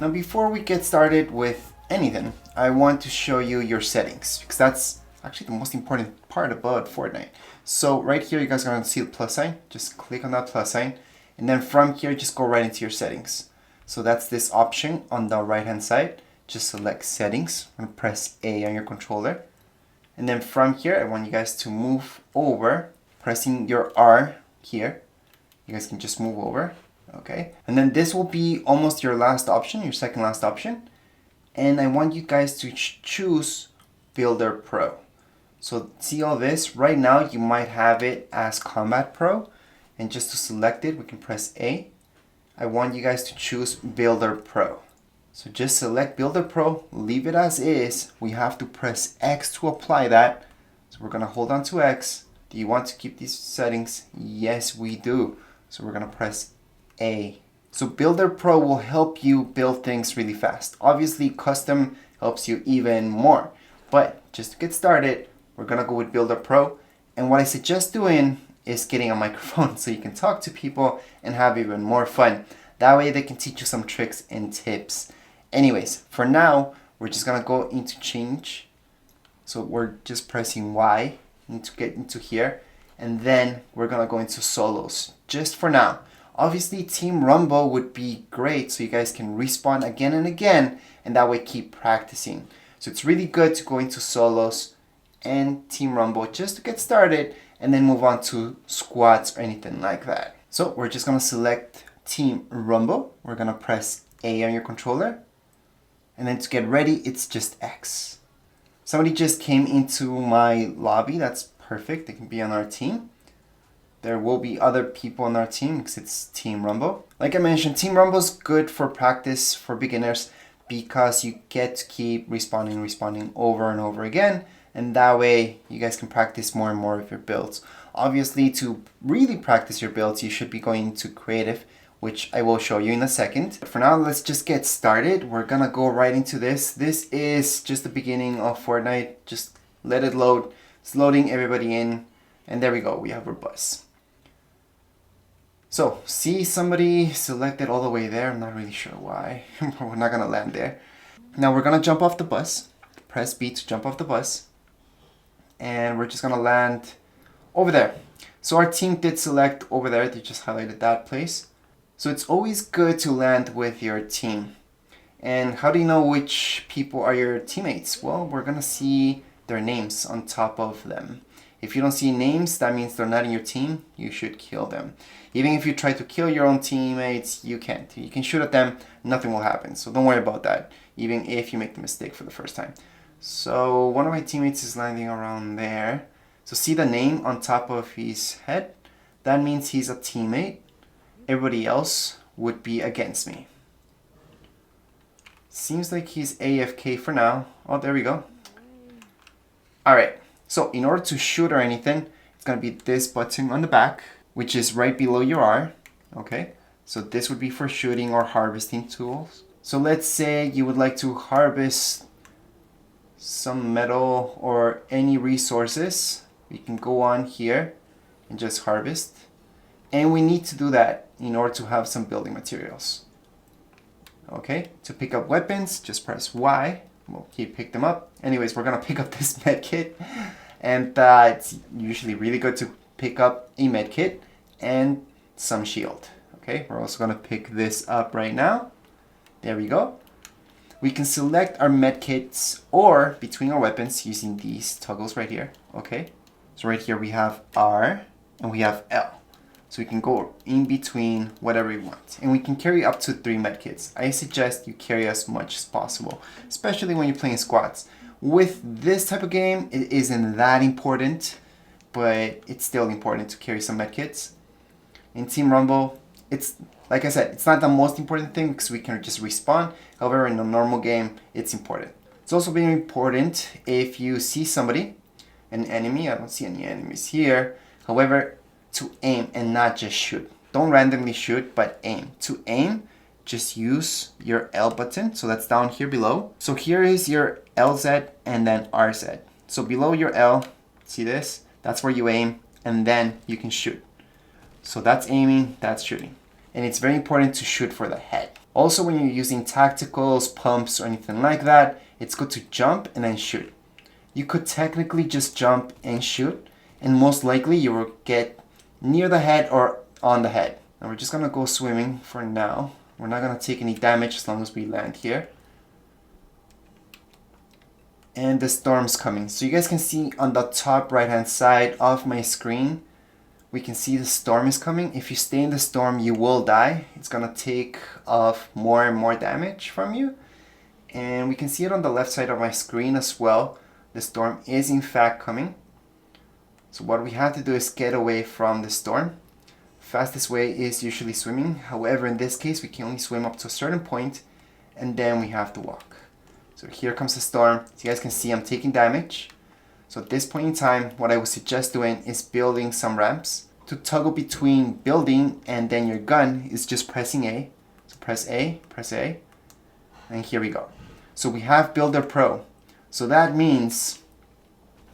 Now before we get started with anything, I want to show you your settings because that's actually the most important part about Fortnite. So right here you guys are going to see the plus sign. Just click on that plus sign and then from here just go right into your settings. So that's this option on the right hand side. Just select settings and press A on your controller. And then from here I want you guys to move over, pressing your R here. You guys can just move over. Okay, and then this will be almost your last option, your second last option. And I want you guys to choose Builder Pro. So see all this? Right now you might have it as Combat Pro. And just to select it, we can press A. I want you guys to choose Builder Pro. So just select Builder Pro, leave it as is. We have to press X to apply that. So we're gonna hold on to X. Do you want to keep these settings? Yes, we do. So we're gonna press A. So Builder Pro will help you build things really fast. Obviously custom helps you even more, but just to get started we're gonna go with Builder Pro. And what I suggest doing is getting a microphone so you can talk to people and have even more fun. That way they can teach you some tricks and tips. Anyways, for now we're just gonna go into change. So we're just pressing Y to get into here, and then we're gonna go into solos just for now. Obviously Team Rumble would be great so you guys can respawn again and again and that way keep practicing. So it's really good to go into solos and Team Rumble just to get started and then move on to squads or anything like that. So we're just gonna select Team Rumble. We're gonna press A on your controller and then to get ready it's just X. Somebody just came into my lobby. That's perfect. They can be on our team. There will be other people on our team because it's Team Rumble. Like I mentioned, Team Rumble is good for practice for beginners because you get to keep respawning over and over again. And that way you guys can practice more and more of your builds. Obviously, to really practice your builds, you should be going to creative, which I will show you in a second. But for now, let's just get started. We're gonna go right into this. This is just the beginning of Fortnite. Just let it load. It's loading everybody in. And there we go, we have our bus. So, see somebody selected all the way there. I'm not really sure why. We're not gonna land there. Now we're gonna jump off the bus. Press B to jump off the bus. And we're just gonna land over there. So our team did select over there. They just highlighted that place. So it's always good to land with your team. And how do you know which people are your teammates? Well, we're gonna see their names on top of them. If you don't see names, that means they're not in your team. You should kill them. Even if you try to kill your own teammates, you can't. You can shoot at them, nothing will happen. So don't worry about that, even if you make the mistake for the first time. So one of my teammates is landing around there. So see the name on top of his head? That means he's a teammate. Everybody else would be against me. Seems like he's AFK for now. Oh, there we go. Alright. So in order to shoot or anything, it's going to be this button on the back, which is right below your R. Okay, so this would be for shooting or harvesting tools. So let's say you would like to harvest some metal or any resources. We can go on here and just harvest. And we need to do that in order to have some building materials. Okay, to pick up weapons, just press Y. We'll pick them up. Anyways, we're gonna pick up this med kit, and it's usually really good to pick up a med kit and some shield. Okay, we're also gonna pick this up right now. There we go. We can select our med kits or between our weapons using these toggles right here. Okay, so right here we have R and we have L. So we can go in between whatever we want. And we can carry up to 3 medkits. I suggest you carry as much as possible, especially when you're playing squads. With this type of game, it isn't that important, but it's still important to carry some medkits. In Team Rumble, it's, like I said, it's not the most important thing because we can just respawn. However, in a normal game, it's important. It's also very important if you see somebody, an enemy. I don't see any enemies here. However, to aim and not just shoot. Don't randomly shoot, but aim. To aim, just use your L button. So that's down here below. So here is your LZ and then RZ. So below your L, see this? That's where you aim and then you can shoot. So that's aiming, that's shooting. and it's very important to shoot for the head. Also, when you're using tacticals, pumps, or anything like that, it's good to jump and then shoot. You could technically just jump and shoot, and most likely you will get near the head or on the head. Now we're just gonna go swimming for now. We're not gonna take any damage as long as we land here. And the storm's coming. So you guys can see on the top right hand side of my screen, we can see the storm is coming. If you stay in the storm, you will die. It's gonna take off more and more damage from you. And we can see it on the left side of my screen as well. The storm is in fact coming. So what we have to do is get away from the storm. Fastest way is usually swimming. However, in this case, we can only swim up to a certain point and then we have to walk. So here comes the storm. As you guys can see, I'm taking damage. So at this point in time, what I would suggest doing is building some ramps. To toggle between building and then your gun is just pressing A. So press A, and here we go. So we have Builder Pro. So that means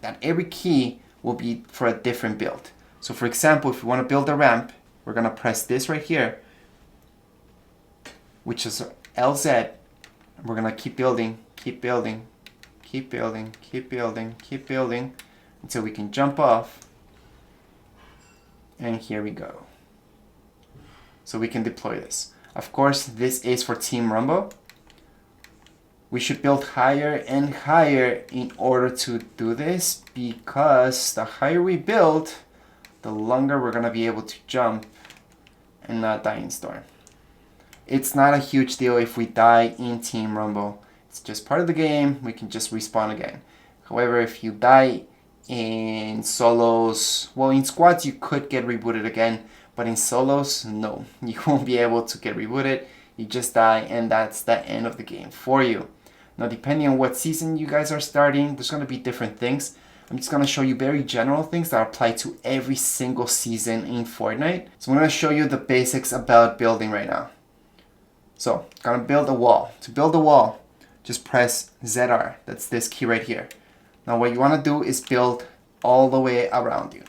that every key will be for a different build. So for example, if we want to build a ramp, we're going to press this right here, which is LZ. We're going to keep building, keep building, keep building, keep building, keep building until we can jump off. And here we go. So we can deploy this. Of course, this is for Team Rumble. We should build higher and higher in order to do this, because the higher we build, the longer we're going to be able to jump and not die in storm. It's not a huge deal if we die in Team Rumble. It's just part of the game. We can just respawn again. However, if you die in solos, well, in squads you could get rebooted again, but in solos, no. You won't be able to get rebooted. You just die, and that's the end of the game for you. Now, depending on what season you guys are starting, there's going to be different things. I'm just going to show you very general things that apply to every single season in Fortnite. So I'm going to show you the basics about building right now. So, going to build a wall. To build a wall, just press ZR. That's this key right here. Now, what you want to do is build all the way around you.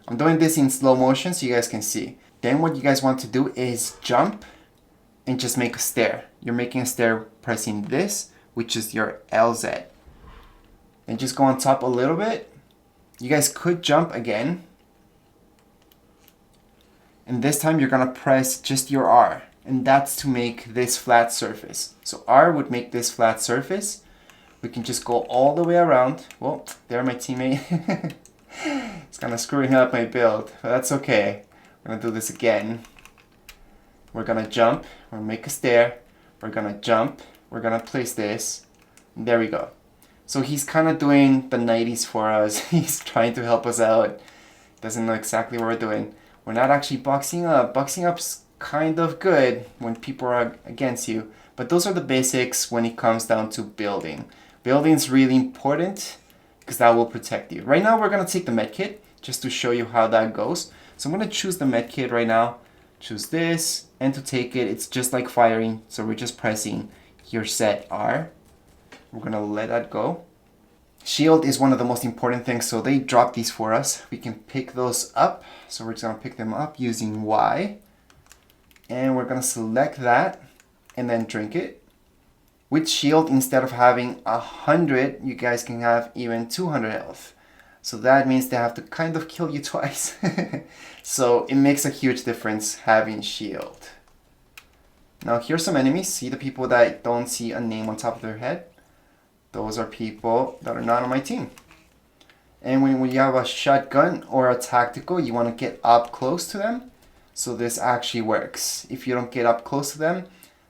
I'm doing this in slow motion so you guys can see. Then what you guys want to do is jump and just make a stair. You're making a stair pressing this, which is your LZ. And just go on top a little bit. You guys could jump again. And this time you're gonna press just your R. And that's to make this flat surface. So R would make this flat surface. We can just go all the way around. Well, there my teammate. It's kind of screwing up my build, but that's okay. We're gonna do this again. We're gonna jump, we're gonna make a stair, we're gonna jump, we're gonna place this, and there we go. So he's kind of doing the 90s for us. He's trying to help us out. Doesn't know exactly what we're doing. We're not actually boxing up. Boxing up's kind of good when people are against you, but those are the basics when it comes down to building. Building's really important because that will protect you. Right now we're gonna take the medkit just to show you how that goes. So I'm gonna choose the medkit right now. Choose this, and to take it, it's just like firing. So we're just pressing your set R. We're gonna let that go. Shield is one of the most important things, so they drop these for us. We can pick those up. So we're just gonna pick them up using Y. And we're gonna select that and then drink it. With shield, instead of having 100, you guys can have even 200 health. So that means they have to kind of kill you twice. So it makes a huge difference having shield. Now here's some enemies. See the people that don't see a name on top of their head? Those are people that are not on my team. And when you have a shotgun or a tactical, you want to get up close to them. So this actually works. If you don't get up close to them,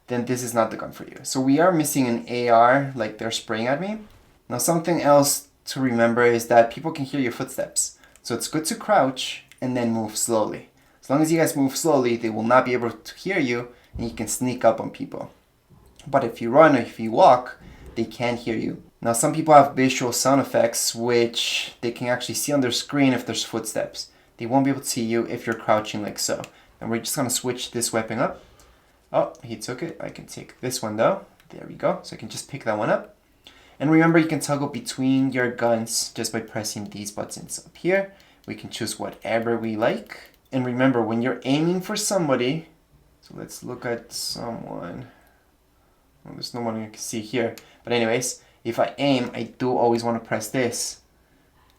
then this is not the gun for you. So we are missing an AR, like they're spraying at me. Now something else to remember is that people can hear your footsteps. So it's good to crouch and then move slowly. As long as you guys move slowly, they will not be able to hear you and you can sneak up on people. But if you run or if you walk, they can't hear you. Now some people have visual sound effects which they can actually see on their screen if there's footsteps. They won't be able to see you if you're crouching like so. And we're just gonna switch this weapon up. Oh, he took it. I can take this one though. There we go. So I can just pick that one up. And remember, you can toggle between your guns just by pressing these buttons up here. We can choose whatever we like. And remember, when you're aiming for somebody, So let's look at someone. Well, there's no one you can see here. But anyways, if I aim, I do always want to press this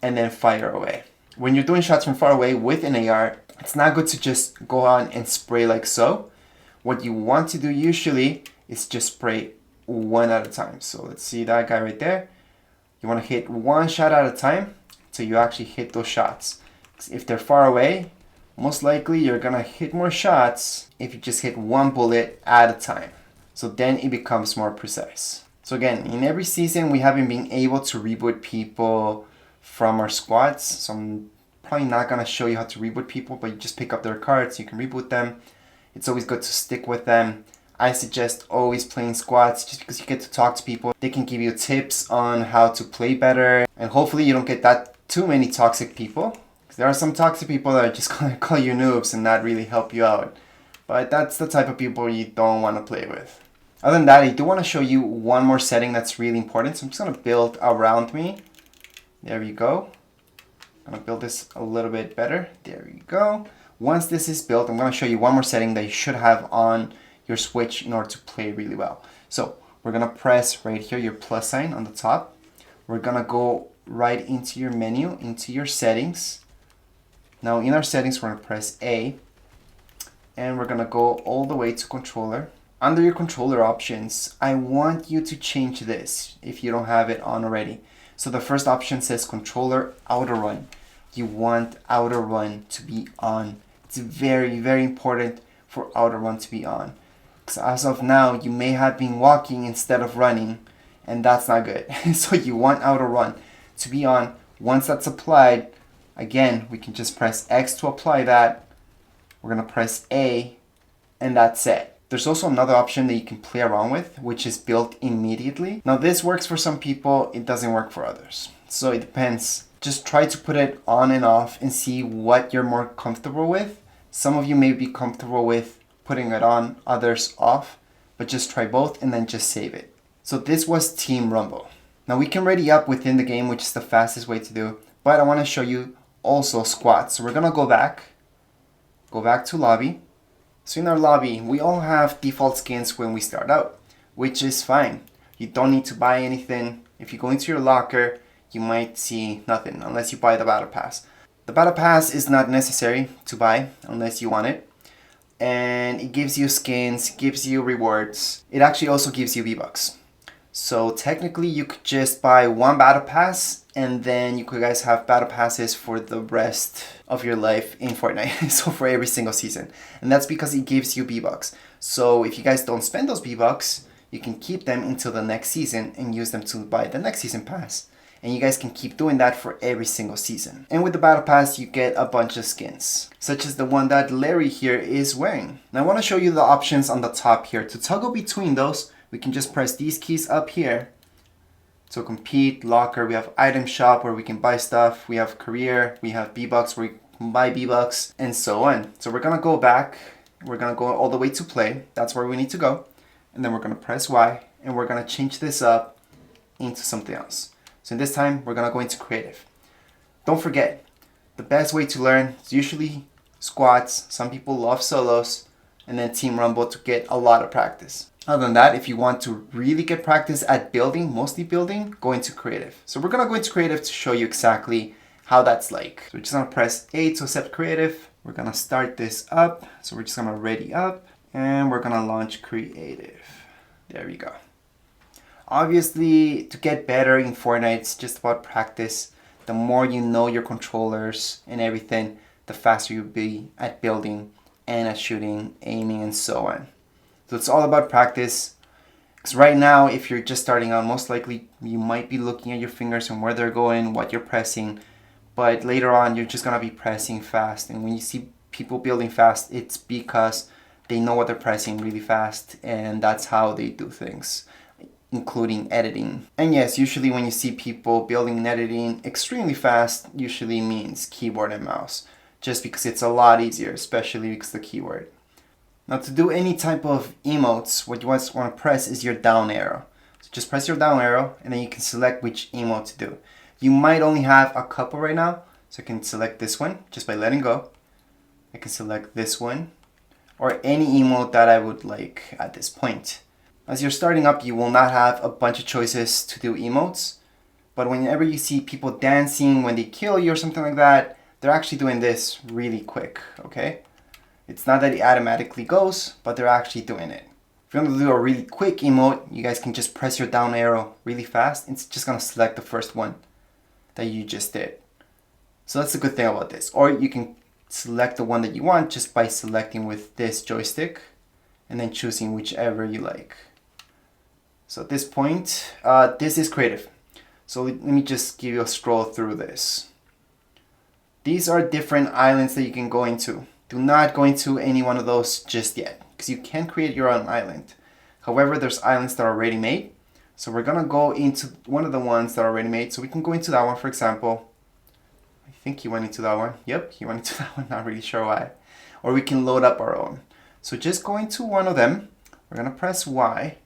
and then fire away. When you're doing shots from far away with an AR, it's not good to just go on and spray like so. What you want to do usually is just spray one at a time. So let's see that guy right there. You want to hit one shot at a time till you actually hit those shots. If they're far away, most likely you're gonna hit more shots if you just hit one bullet at a time. So then it becomes more precise. So again, in every season we haven't been able to reboot people from our squads. So I'm probably not gonna show you how to reboot people, but you just pick up their cards, you can reboot them. It's always good to stick with them. I suggest always playing squads just because you get to talk to people. They can give you tips on how to play better. And hopefully you don't get that too many toxic people. There are some toxic people that are just gonna call you noobs and not really help you out. But that's the type of people you don't want to play with. Other than that, I do want to show you one more setting that's really important. So I'm just gonna build around me. There we go. I'm gonna build this a little bit better. There we go. Once this is built, I'm gonna show you one more setting that you should have on your Switch in order to play really well. So we're gonna press right here, your plus sign on the top. We're gonna go right into your menu, into your settings. Now in our settings, we're gonna press A, and we're gonna go all the way to controller. Under your controller options, I want you to change this if you don't have it on already. So the first option says controller auto run. You want auto run to be on. It's very, very important for auto run to be on. Because as of now, you may have been walking instead of running, and that's not good. So you want auto run to be on. Once that's applied, again, we can just press X to apply that. We're gonna press A, and that's it. There's also another option that you can play around with, which is built immediately. Now this works for some people, it doesn't work for others. So it depends. Just try to put it on and off and see what you're more comfortable with. Some of you may be comfortable with putting it on, others off, but just try both and then just save it. So this was Team Rumble. Now we can ready up within the game, which is the fastest way to do, but I wanna show you also squads. So we're gonna go back to lobby. So in our lobby, we all have default skins when we start out, which is fine. You don't need to buy anything. If you go into your locker, you might see nothing unless you buy the battle pass. The battle pass is not necessary to buy unless you want it. And it gives you skins, gives you rewards. It actually also gives you V-Bucks. So technically you could just buy one battle pass and then you could guys have battle passes for the rest of your life in Fortnite. So for every single season. And that's because it gives you V-Bucks. So if you guys don't spend those V-Bucks, you can keep them until the next season and use them to buy the next season pass. And you guys can keep doing that for every single season. And with the battle pass, you get a bunch of skins, such as the one that Larry here is wearing. Now I want to show you the options on the top here. To toggle between those, we can just press these keys up here. So compete, locker, we have item shop where we can buy stuff. We have career, we have V-Bucks where we can buy V-Bucks, and so on. So we're gonna go back, we're gonna go all the way to play. That's where we need to go. And then we're gonna press Y, and we're gonna change this up into something else. So this time, we're gonna go into creative. Don't forget, the best way to learn is usually squads. Some people love solos, and then Team Rumble to get a lot of practice. Other than that, if you want to really get practice at building, mostly building, go into creative. So we're gonna go into creative to show you exactly how that's like. So we're just gonna press A to accept creative. We're gonna start this up. So we're just gonna ready up and we're gonna launch creative. There we go. Obviously, to get better in Fortnite, it's just about practice. The more you know your controllers and everything, the faster you'll be at building and at shooting, aiming, and so on. So it's all about practice. Because right now, if you're just starting out, most likely you might be looking at your fingers and where they're going, what you're pressing. But later on, you're just gonna be pressing fast. And when you see people building fast, it's because they know what they're pressing really fast. And that's how they do things, including editing. And yes, usually when you see people building and editing extremely fast, usually means keyboard and mouse. Just because it's a lot easier, especially because the keyword. Now to do any type of emotes, what you want to press is your down arrow. So just press your down arrow and then you can select which emote to do. You might only have a couple right now, so I can select this one just by letting go. I can select this one. or any emote that I would like at this point. As you're starting up, you will not have a bunch of choices to do emotes, but whenever you see people dancing when they kill you or something like that, they're actually doing this really quick, okay? It's not that it automatically goes, but they're actually doing it. If you want to do a really quick emote, you guys can just press your down arrow really fast. It's just going to select the first one that you just did. So that's the good thing about this. Or you can select the one that you want just by selecting with this joystick and then choosing whichever you like. So at this point, this is creative. So let me just give you a scroll through this. These are different islands that you can go into. Do not go into any one of those just yet, because you can create your own island. However, there's islands that are already made. So we're gonna go into one of the ones that are already made. So we can go into that one, for example. I think he went into that one. Yep, he went into that one, not really sure why. Or we can load up our own. So just go into one of them. We're gonna press Y,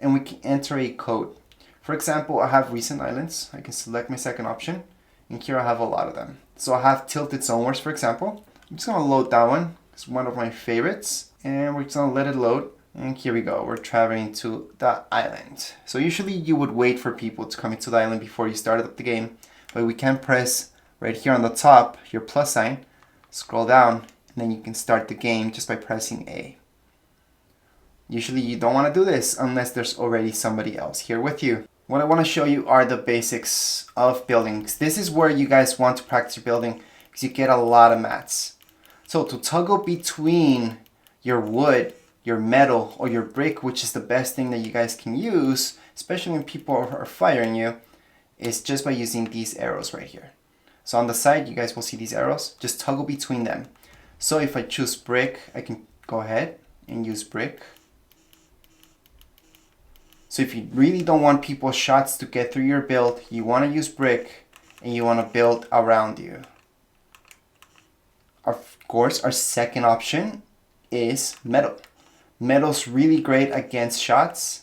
and we can enter a code. For example, I have recent islands. I can select my second option, and here I have a lot of them. So I have Tilted Zoneworks, for example. I'm just gonna load that one. It's one of my favorites, and we're just gonna let it load. And here we go, we're traveling to the island. So usually you would wait for people to come into the island before you started up the game, but we can press right here on the top, your plus sign, scroll down, and then you can start the game just by pressing A. Usually you don't want to do this unless there's already somebody else here with you. What I want to show you are the basics of buildings. This is where you guys want to practice your building because you get a lot of mats. So to toggle between your wood, your metal, or your brick, which is the best thing that you guys can use, especially when people are firing you, is just by using these arrows right here. So on the side, you guys will see these arrows. Just toggle between them. So if I choose brick, I can go ahead and use brick. So if you really don't want people's shots to get through your build, you want to use brick and you want to build around you. Of course, our second option is metal. Metal's really great against shots.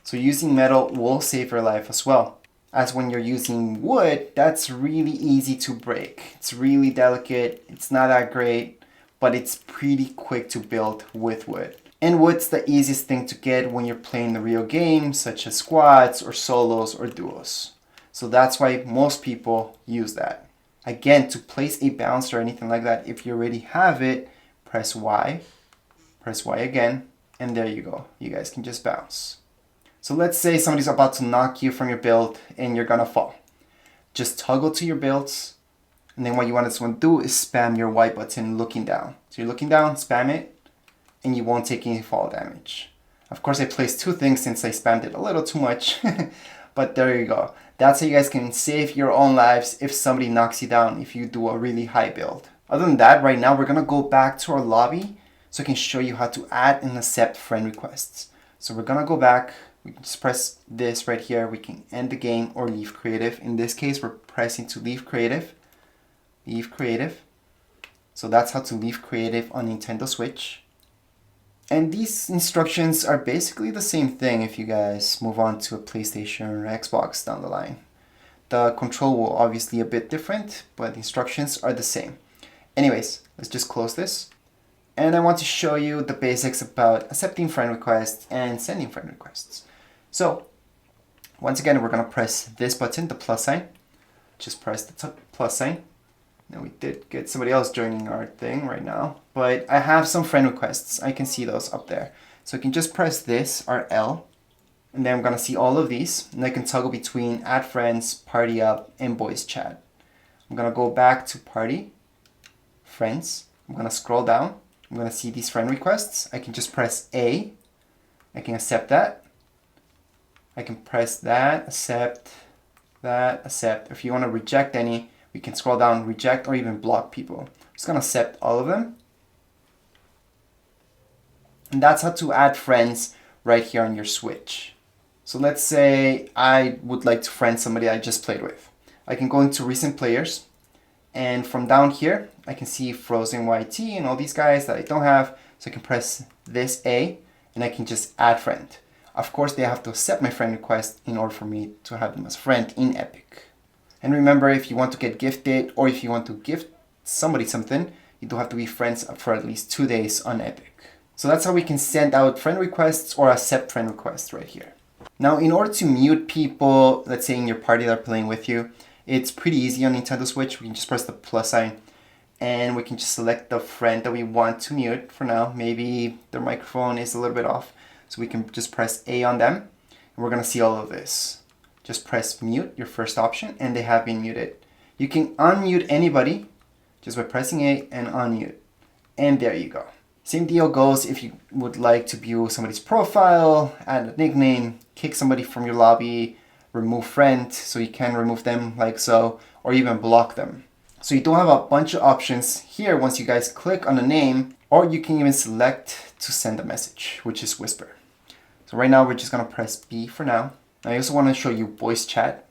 So using metal will save your life as well. As when you're using wood, that's really easy to break. It's really delicate, it's not that great, but it's pretty quick to build with wood. And wood's the easiest thing to get when you're playing the real game, such as squads or solos or duos. So that's why most people use that. Again, to place a bounce or anything like that, if you already have it, press Y again, and there you go. You guys can just bounce. So let's say somebody's about to knock you from your build and you're gonna fall. Just toggle to your builds, and then what you want to do is spam your Y button looking down. So you're looking down, spam it, and you won't take any fall damage. Of course, I placed two things since I spammed it a little too much, but there you go. That's how you guys can save your own lives if somebody knocks you down if you do a really high build. Other than that, right now we're gonna go back to our lobby so I can show you how to add and accept friend requests. So we're gonna go back, we can just press this right here, we can end the game or leave creative. In this case, we're pressing to leave creative. Leave creative. So that's how to leave creative on Nintendo Switch. And these instructions are basically the same thing if you guys move on to a PlayStation or Xbox down the line. The control will obviously be a bit different, but the instructions are the same. Anyways, let's just close this. And I want to show you the basics about accepting friend requests and sending friend requests. So, once again, we're going to press this button, the plus sign. Just press the plus sign. Now we did get somebody else joining our thing right now, but I have some friend requests. I can see those up there. So I can just press this, or L, and then I'm gonna see all of these, and I can toggle between add friends, party up, and voice chat. I'm gonna go back to party, friends. I'm gonna scroll down. I'm gonna see these friend requests. I can just press A. I can accept that. I can press that, accept, that, accept. If you wanna reject any, we can scroll down, reject, or even block people. I'm just gonna accept all of them. And that's how to add friends right here on your Switch. So let's say I would like to friend somebody I just played with. I can go into recent players, and from down here, I can see Frozen YT and all these guys that I don't have. So I can press this A, and I can just add friend. Of course, they have to accept my friend request in order for me to have them as friend in Epic. And remember, if you want to get gifted or if you want to gift somebody something, you do have to be friends for at least 2 days on Epic. So that's how we can send out friend requests or accept friend requests right here. Now, in order to mute people, let's say in your party that are playing with you, it's pretty easy on Nintendo Switch. We can just press the plus sign and we can just select the friend that we want to mute for now. Maybe their microphone is a little bit off, so we can just press A on them and we're gonna see all of this. Just press mute, your first option, and they have been muted. You can unmute anybody just by pressing A and unmute. And there you go. Same deal goes if you would like to view somebody's profile, add a nickname, kick somebody from your lobby, remove friend, so you can remove them like so, or even block them. So you do have a bunch of options here once you guys click on a name, or you can even select to send a message, which is whisper. So right now we're just gonna press B for now. I also want to show you voice chat,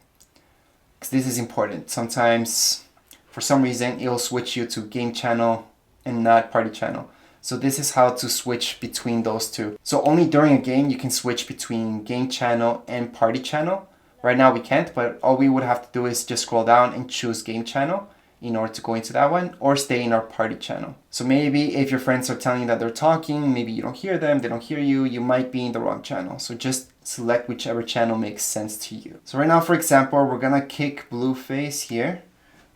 because this is important. Sometimes, for some reason, it'll switch you to game channel and not party channel. So this is how to switch between those two. So only during a game you can switch between game channel and party channel. Right now we can't, but all we would have to do is just scroll down and choose game channel in order to go into that one, or stay in our party channel. So maybe if your friends are telling you that they're talking, maybe you don't hear them, they don't hear you, you might be in the wrong channel. So just select whichever channel makes sense to you. So right now, for example, we're gonna kick Blueface here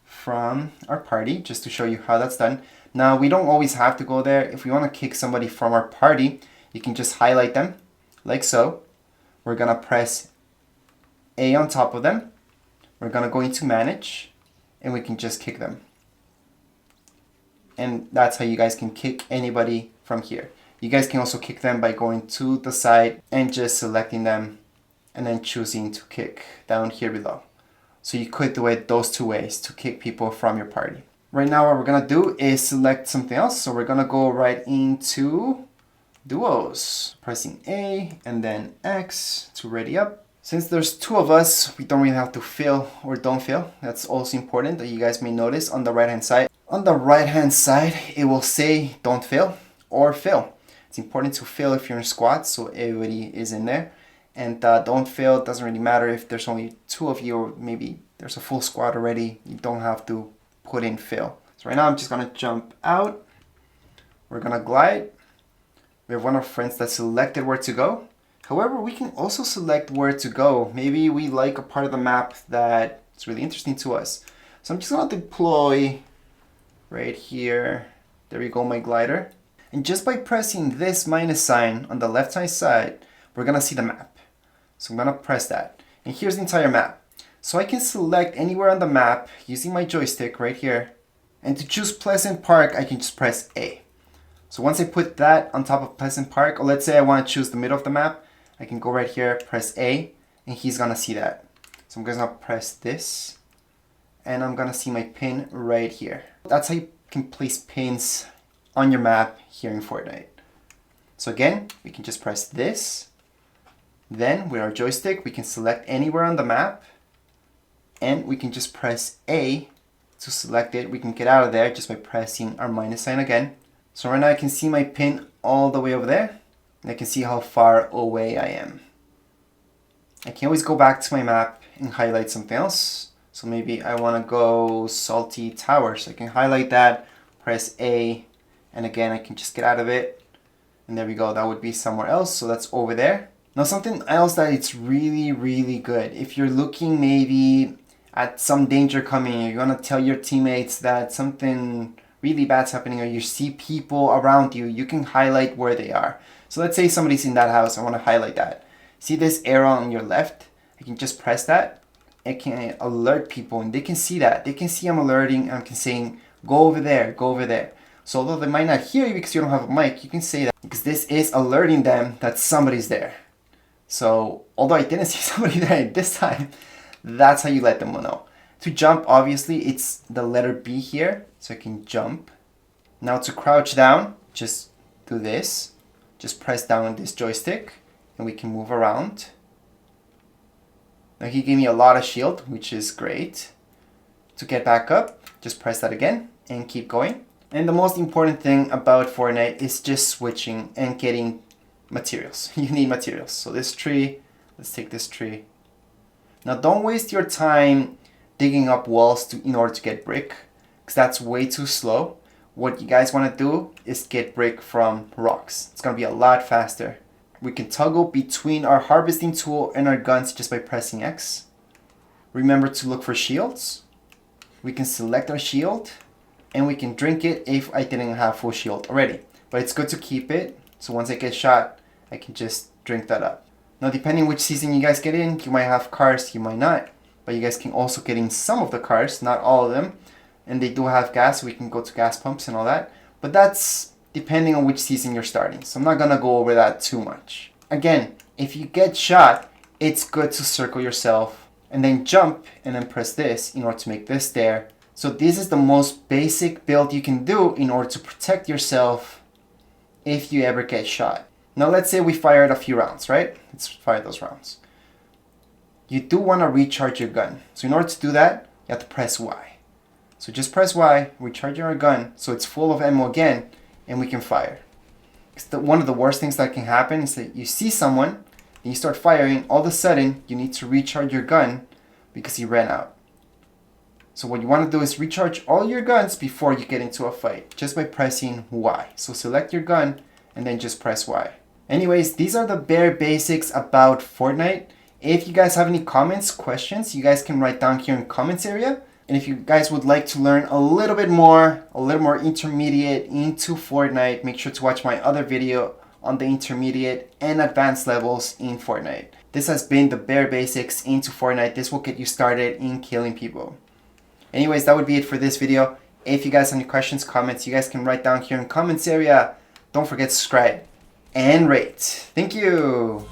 from our party, just to show you how that's done. Now, we don't always have to go there. If we want to kick somebody from our party, you can just highlight them, like so. We're going to press A on top of them. We're going to go into Manage, and we can just kick them. And that's how you guys can kick anybody from here. You guys can also kick them by going to the side and just selecting them, and then choosing to kick down here below. So you could do it those two ways to kick people from your party. Right now what we're gonna do is select something else. So we're gonna go right into duos, pressing A and then X to ready up. Since there's two of us, we don't really have to fill or don't fill. That's also important that you guys may notice on the right hand side. On the right hand side, it will say don't fill or fill. It's important to fill if you're in squads, so everybody is in there. And don't fill, it doesn't really matter if there's only two of you or maybe there's a full squad already. You don't have to put in fill. So right now I'm just gonna jump out. We're gonna glide. We have one of our friends that selected where to go. However, we can also select where to go. Maybe we like a part of the map that is really interesting to us. So I'm just gonna deploy right here. There we go, my glider. And just by pressing this minus sign on the left hand side, we're gonna see the map. So I'm gonna press that. And here's the entire map. So I can select anywhere on the map using my joystick right here. And to choose Pleasant Park, I can just press A. So once I put that on top of Pleasant Park, or let's say I want to choose the middle of the map, I can go right here, press A, and he's gonna see that. So I'm gonna press this, and I'm gonna see my pin right here. That's how you can place pins on your map here in Fortnite. So again, we can just press this. Then with our joystick, we can select anywhere on the map, and we can just press A to select it. We can get out of there just by pressing our minus sign again. So right now I can see my pin all the way over there, and I can see how far away I am. I can always go back to my map and highlight something else. So maybe I want to go Salty Towers. I can highlight that, press A, and again I can just get out of it. And there we go, that would be somewhere else, so that's over there. Now something else that it's really good, if you're looking maybe at some danger coming, or you want to tell your teammates that something really bad's happening, or you see people around you, you can highlight where they are. So let's say somebody's in that house, I want to highlight that. See this arrow on your left? I can just press that. It can alert people and they can see that. They can see I'm alerting and I'm saying, go over there, go over there. So although they might not hear you because you don't have a mic, you can say that because this is alerting them that somebody's there. So although I didn't see somebody there this time, that's how you let them know. To jump, obviously, it's the letter B here, so I can jump. Now to crouch down, just do this. Just press down on this joystick and we can move around. Now he gave me a lot of shield, which is great. To get back up, just press that again and keep going. And the most important thing about Fortnite is just switching and getting materials. You need materials. So this tree, let's take this tree. Now don't waste your time digging up walls in order to get brick, because that's way too slow. what you guys want to do is get brick from rocks. It's going to be a lot faster. We can toggle between our harvesting tool and our guns just by pressing X. Remember to look for shields. We can select our shield and we can drink it if I didn't have full shield already. But it's good to keep it, so once I get shot, I can just drink that up. Now depending which season you guys get in, you might have cars, you might not. But you guys can also get in some of the cars, not all of them. And they do have gas, so we can go to gas pumps and all that. But that's depending on which season you're starting. So I'm not gonna go over that too much. Again, if you get shot, it's good to circle yourself and then jump and then press this in order to make this there. So this is the most basic build you can do in order to protect yourself if you ever get shot. Now let's say we fired a few rounds, right? Let's fire those rounds. You do want to recharge your gun. So in order to do that, you have to press Y. So just press Y, recharge your gun so it's full of ammo again, and we can fire. One of the worst things that can happen is that you see someone, and you start firing, all of a sudden you need to recharge your gun because you ran out. So what you want to do is recharge all your guns before you get into a fight, just by pressing Y. So select your gun and then just press Y. Anyways, these are the bare basics about Fortnite. If you guys have any comments, questions, you guys can write down here in the comments area. And if you guys would like to learn a little more intermediate into Fortnite, make sure to watch my other video on the intermediate and advanced levels in Fortnite. This has been the bare basics into Fortnite. This will get you started in killing people. Anyways, that would be it for this video. If you guys have any questions, comments, you guys can write down here in the comments area. Don't forget to subscribe and rate. Thank you.